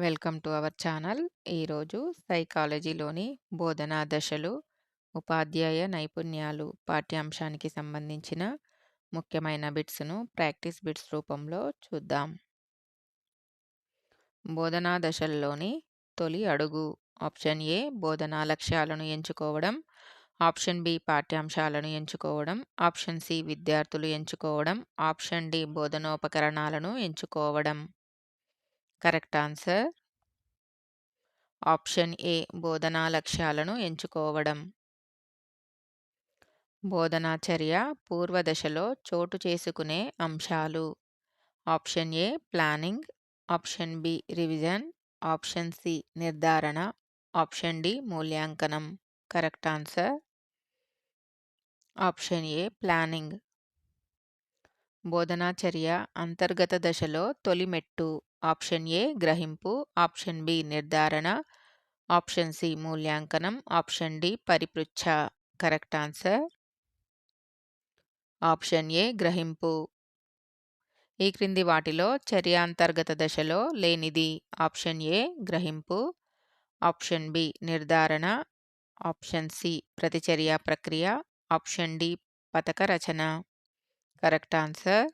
Welcome to our channel. ఈరోజు సైకాలజీలోని బోధనా దశలు, ఉపాధ్యాయ నైపుణ్యాలు పాఠ్యాంశానికి సంబంధించిన ముఖ్యమైన బిట్స్‌ను ప్రాక్టీస్ బిట్స్ రూపంలో చూద్దాం. బోధనా దశల్లోని తొలి అడుగు. ఆప్షన్ ఏ బోధనా లక్ష్యాలను ఎంచుకోవడం. ఆప్షన్ బి పాఠ్యాంశాలను ఎంచుకోవడం. ఆప్షన్ సి విద్యార్థులు ఎంచుకోవడం. ఆప్షన్ డి బోధనోపకరణాలను ఎంచుకోవడం. కరెక్ట్ ఆన్సర్ ఆప్షన్ ఏ బోధనా లక్ష్యాలను ఎంచుకోవడం. బోధనా చర్య పూర్వదశలో చోటు చేసుకునే అంశాలు. Option A planning. Option B revision. Option C నిర్ధారణ. ఆప్షన్ డి మూల్యాంకనం. Correct answer option A planning. బోధనా చర్య అంతర్గత దశలో తొలి మెట్టు. ఆప్షన్ ఏ గ్రహింపు. ఆప్షన్ బి నిర్ధారణ. ఆప్షన్ సి మూల్యాంకనం. ఆప్షన్ డి పరిపృచ్ఛ. కరెక్ట్ ఆన్సర్ ఆప్షన్ ఏ గ్రహింపు. ఈ క్రింది వాటిలో చర్యాంతర్గత దశలో లేనిది. ఆప్షన్ ఏ గ్రహింపు. ఆప్షన్ బి నిర్ధారణ. ఆప్షన్ సి ప్రతిచర్య ప్రక్రియ. ఆప్షన్ డి పథక రచన. కరెక్ట్ ఆన్సర్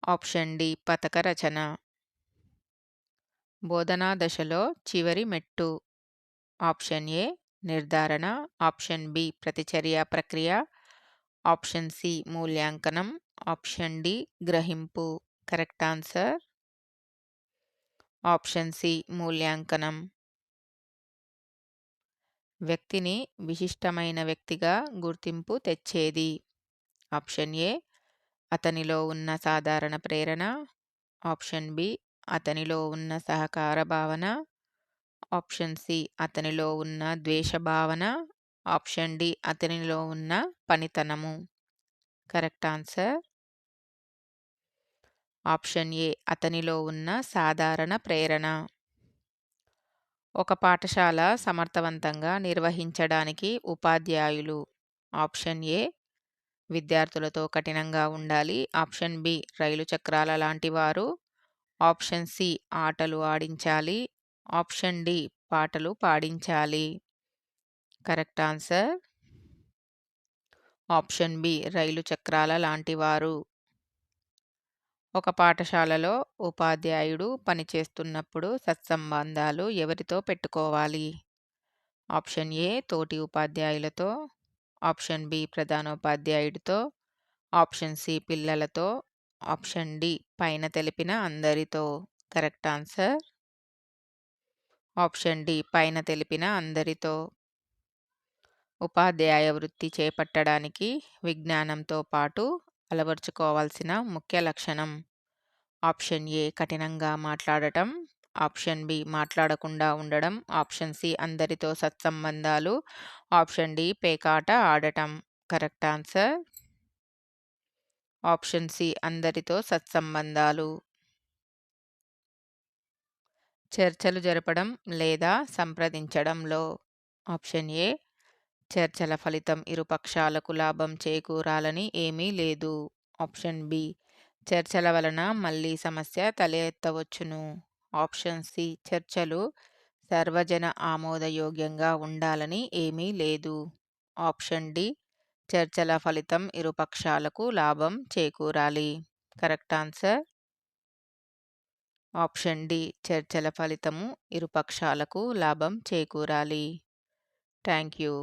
ఆప్షన్ డి పథక రచన. బోధనా దశలో చివరి మెట్టు. ఆప్షన్ ఏ నిర్ధారణ. ఆప్షన్ బి ప్రతిచర్య ప్రక్రియ. ఆప్షన్ సి మూల్యాంకనం. ఆప్షన్ డి గ్రహింపు. కరెక్ట్ ఆన్సర్ ఆప్షన్ సి మూల్యాంకనం. వ్యక్తిని విశిష్టమైన వ్యక్తిగా గుర్తింపు తెచ్చేది. ఆప్షన్ ఏ అతనిలో ఉన్న సాధారణ ప్రేరణ. ఆప్షన్ బి అతనిలో ఉన్న సహకార భావన. ఆప్షన్ సి అతనిలో ఉన్న ద్వేష భావన. ఆప్షన్ డి అతనిలో ఉన్న పనితనము. కరెక్ట్ ఆన్సర్ ఆప్షన్ ఏ అతనిలో ఉన్న సాధారణ ప్రేరణ. ఒక పాఠశాల సమర్థవంతంగా నిర్వహించడానికి ఉపాధ్యాయులు. ఆప్షన్ ఏ విద్యార్థులతో కఠినంగా ఉండాలి. ఆప్షన్ బి రైలు చక్రాల లాంటి వారు. ఆప్షన్ సి ఆటలు ఆడించాలి. ఆప్షన్ డి పాటలు పాడించాలి. కరెక్ట్ ఆన్సర్ ఆప్షన్ బి రైలు చక్రాల లాంటివారు. ఒక పాఠశాలలో ఉపాధ్యాయుడు పనిచేస్తున్నప్పుడు సత్సంబంధాలు ఎవరితో పెట్టుకోవాలి? ఆప్షన్ ఏ తోటి ఉపాధ్యాయులతో. ఆప్షన్ బి ప్రధానోపాధ్యాయుడితో. ఆప్షన్ సి పిల్లలతో. ఆప్షన్ డి పైన తెలిపిన అందరితో. కరెక్ట్ ఆన్సర్ ఆప్షన్ డి పైన తెలిపిన అందరితో. ఉపాధ్యాయ వృత్తి చేపట్టడానికి విజ్ఞానంతో పాటు అలవర్చుకోవాల్సిన ముఖ్య లక్షణం. ఆప్షన్ ఏ కఠినంగా మాట్లాడటం. ఆప్షన్ బి మాట్లాడకుండా ఉండడం. ఆప్షన్ సి అందరితో సత్సంబంధాలు. ఆప్షన్ డి పేకాట ఆడటం. కరెక్ట్ ఆన్సర్ ఆప్షన్ సి అందరితో సత్సంబంధాలు. చర్చలు జరపడం లేదా సంప్రదించడంలో. ఆప్షన్ ఏ చర్చల ఫలితం ఇరుపక్షాలకు లాభం చేకూరాలని ఏమీ లేదు. ఆప్షన్ బి చర్చల వలన మళ్ళీ సమస్య తలెత్తవచ్చును. ఆప్షన్ సి చర్చలు సర్వజన ఆమోదయోగ్యంగా ఉండాలని ఏమీ లేదు. ఆప్షన్ డి చర్చల ఫలితం ఇరుపక్షాలకు లాభం చేకూరాలి. కరెక్ట్ ఆన్సర్ ఆప్షన్ డి చర్చల ఫలితము ఇరుపక్షాలకు లాభం చేకూరాలి. Thank you.